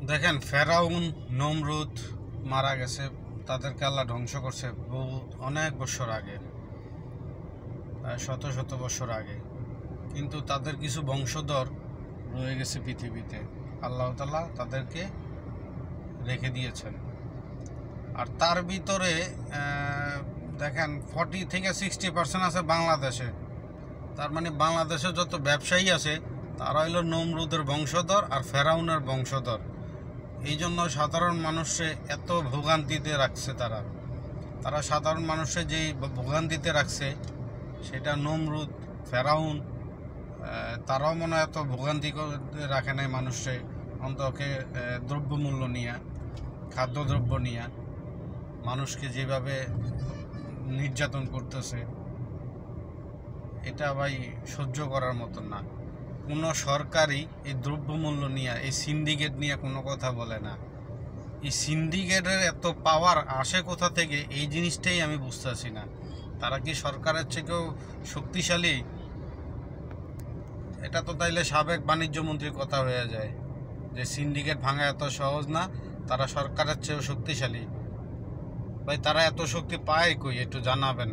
দেখেন, ফেরাউন নমরুদ মারা গেছে, তাদেরকে আল্লাহ ধ্বংস করছে অনেক বছর আগে, শত শত বছর আগে। কিন্তু তাদের কিছু বংশধর রয়ে গেছে পৃথিবীতে, আল্লাহ তাআলা তাদেরকে রেখে দিয়েছেন। আর তার ভিতরে দেখেন 40 থেকে 60% আছে বাংলাদেশে। তার মানে বাংলাদেশে যত ব্যবসায়ী আছে তারা হইল নমরুদের বংশধর আর ফেরাউনের বংশধর। এই জন্য সাধারণ মানুষে এত ভোগান্তিতে রাখছে। তারা সাধারণ মানুষে যেই ভোগান্তিতে রাখছে সেটা নমরুদ ফেরাউন তারাও মনে হয় এত ভোগান্তি রাখে নাই মানুষে, অন্তকে দ্রব্যমূল্য নিয়ে, খাদ্যদ্রব্য নিয়ে মানুষকে যেভাবে নির্যাতন করতেছে, এটা ভাই সহ্য করার মতো না। কোনো সরকারই এই দ্রব্যমূল্য নিয়ে, এই সিন্ডিকেট নিয়ে কোনো কথা বলে না। এই সিন্ডিকেটের এত পাওয়ার আসে কোথা থেকে, এই জিনিসটাই আমি বুঝতেছি না। তারা কি সরকারের থেকেও শক্তিশালী? এটা তো তাইলে সাবেক বাণিজ্য মন্ত্রীর কথা হয়ে যায় যে সিন্ডিকেট ভাঙা এত সহজ না, তারা সরকারের চেয়েও শক্তিশালী। ভাই তারা এত শক্তি পায় কই, একটু জানাবেন।